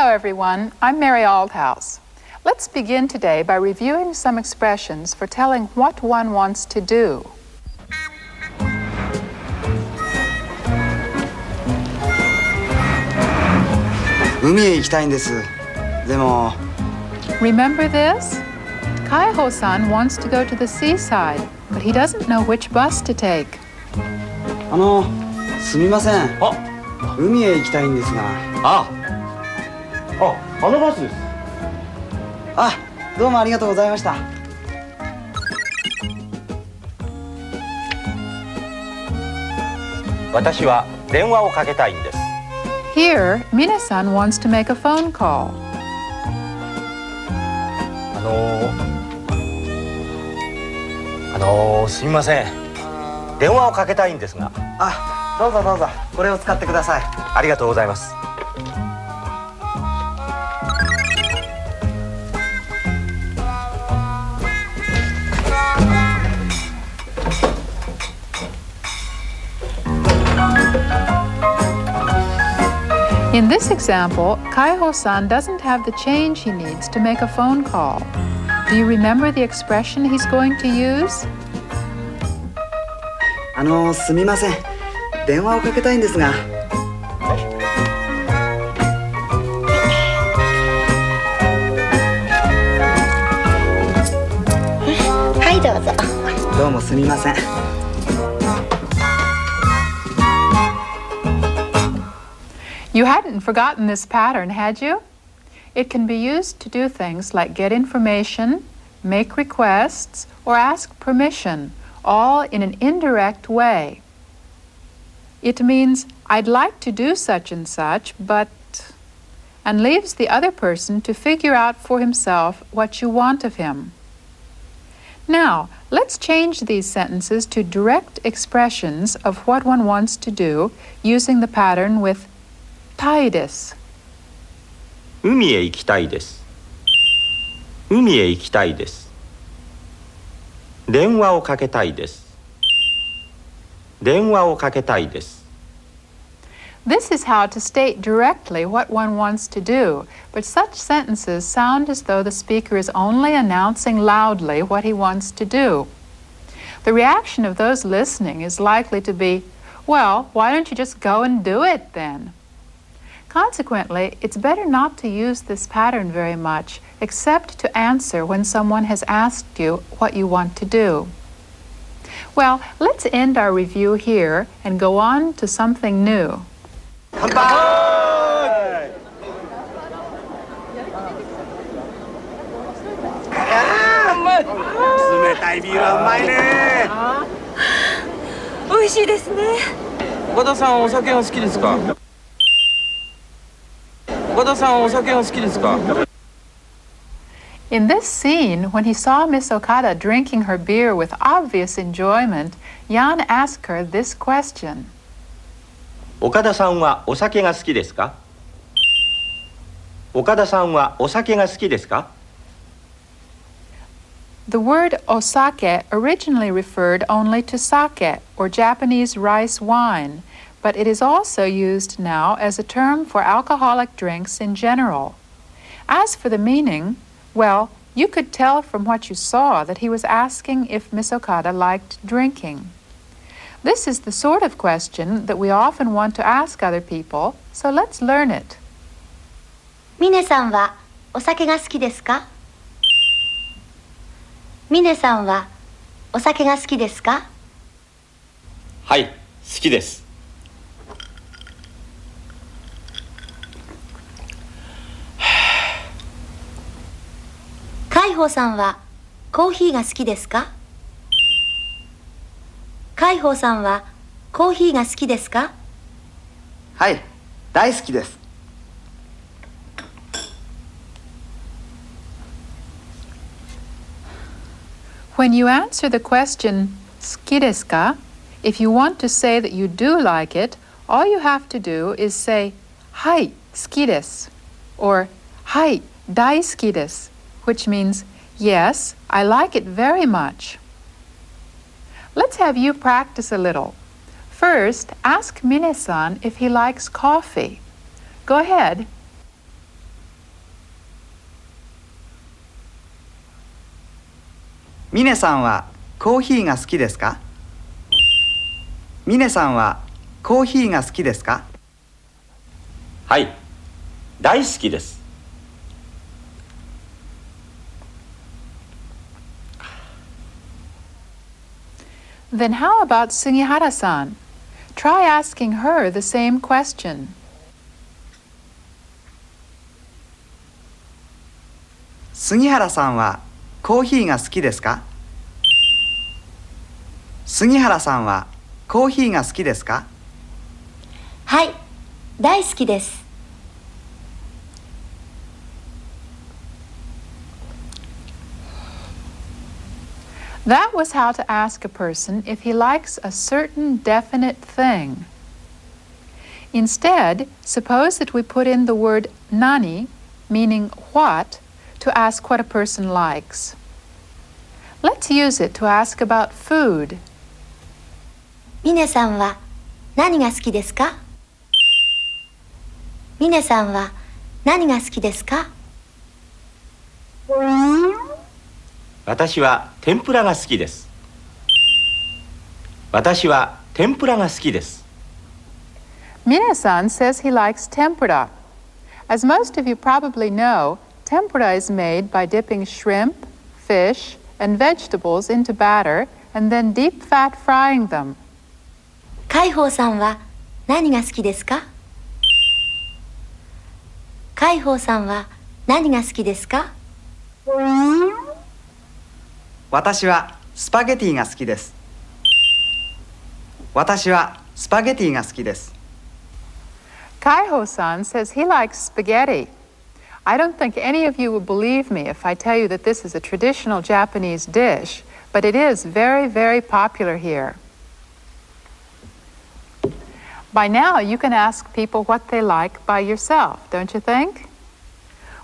everyone. I'm Mary Aldhouse. Let's begin today by reviewing some expressions for telling what one wants to do. Remember this? Kaiho-san wants to go to the seaside, but he doesn't know which bus to take. すみません。海へ行きたいんですが。あのバスです。どうもありがとうございました。私は電話をかけたいんです。Here, Mina-san wants to make a phone call. すみません。電話をかけたいんですが。どうぞどうぞ。これを使ってください。ありがとうございます。In this example, Kaiho-san doesn't have the change he needs to make a phone call. Do you remember the expression he's going to use? すみません。電話をかけたいんですが。はいどうぞ。どうもすみません。You hadn't forgotten this pattern, had you? It can be used to do things like get information, make requests, or ask permission, all in an indirect way. It means, I'd like to do such and such, but... and leaves the other person to figure out for himself what you want of him. Now, let's change these sentences to direct expressions of what one wants to do using the pattern with たいです。海へ行きたいです。海へ行きたいです。電話をかけたいです。電話をかけたいです。This is how to state directly what one wants to do, but such sentences sound as though the speaker is only announcing loudly what he wants to do. The reaction of those listening is likely to be, well, why don't you just go and do it then? Consequently, it's better not to use this pattern very much, except to answer when someone has asked you what you want to do. Well, let's end our review here and go on to something new. 乾杯！冷たいビールはうまいね。美味しいですね。岡田さんお酒が好きですか？岡田さんお酒が好きですか？ In this scene, when he saw Miss Okada drinking her beer with obvious enjoyment, Jan asked her this question. 岡田さんはお酒が好きですか？岡田さんはお酒が好きですか？ The word osake originally referred only to sake, or Japanese rice wine, but it is also used now as a term for alcoholic drinks in general. As for the meaning, well, you could tell from what you saw that he was asking if Miss Okada liked drinking. This is the sort of question that we often want to ask other people, so let's learn it. ミネさんはお酒が好きですか？ミネさんはお酒が好きですか？はい、好きです。海宝さんはコーヒーが好きですか？海宝さんはコーヒーが好きですか？はい、大好きです。When you answer the question, 好きですか? If you want to say that you do like it, all you have to do is say, はい、好きです, or はい、大好きです, which means, yes, I like it very much. Let's have you practice a little. First, ask Mine-san if he likes coffee. Go ahead. ミネさんはコーヒーが好きですか？ミネさんはコーヒーが好きですか？はい、大好きです。Then how about Sugihara-san? Try asking her the same question. 杉原さんはコーヒーが好きですか？杉原さんはコーヒーが好きですか？はい、大好きです。That was how to ask a person if he likes a certain definite thing. Instead, suppose that we put in the word nani, meaning what, to ask what a person likes. Let's use it to ask about food. ミネさんは何が好きですか？ミネさんは何が好きですか？私は天ぷらが好きです。私は天ぷらが好きです。Mine-san says he likes tempura. As most of you probably know, tempura is made by dipping shrimp, fish, and vegetables into batter and then deep fat frying them. 海宝さんは何が好きですか？海宝さんは何が好きですか？私はスパゲティが好きです。私はスパゲティが好きです。Kaiho-san says he likes spaghetti. I don't think any of you will believe me if I tell you that this is a traditional Japanese dish, but it is very, very popular here. By now, you can ask people what they like by yourself, don't you think?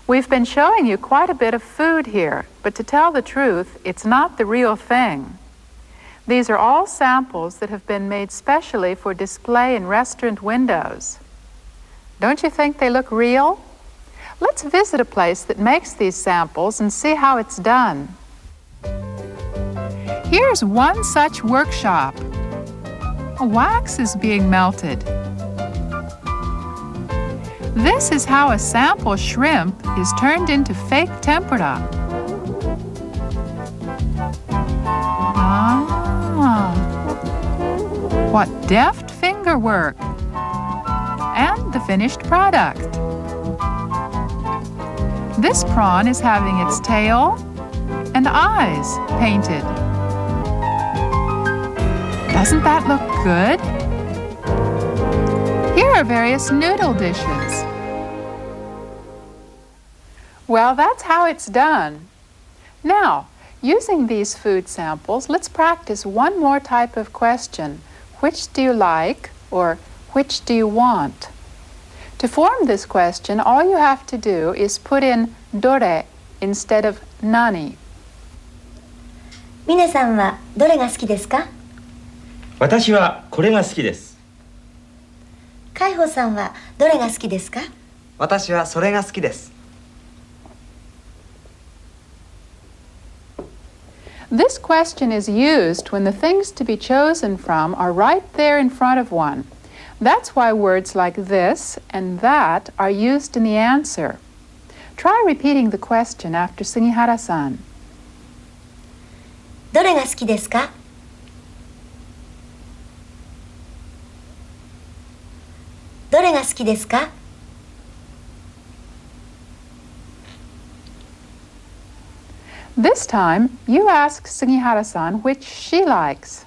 We've been showing you quite a bit of food here, but to tell the truth, it's not the real thing. These are all samples that have been made specially for display in restaurant windows. Don't you think they look real? Let's visit a place that makes these samples and see how it's done. Here's one such workshop. A wax is being melted. This is how a sample shrimp is turned into fake tempura. Ah, what deft finger work! And the finished product. This prawn is having its tail and eyes painted. Doesn't that look good? Here are various noodle dishes. Well, that's how it's done. Now, using these food samples, let's practice one more type of question. Which do you like, or which do you want? To form this question, all you have to do is put in dore instead of nani. ミネさんはどれが好きですか？私はこれが好きです。海宝さんはどれが好きですか？私はそれが好きです。This question is used when the things to be chosen from are right there in front of one. That's why words like this and that are used in the answer. Try repeating the question after Sugihara-san. どれが好きですか？どれが好きですか？ This time, you ask Sugihara-san which she likes.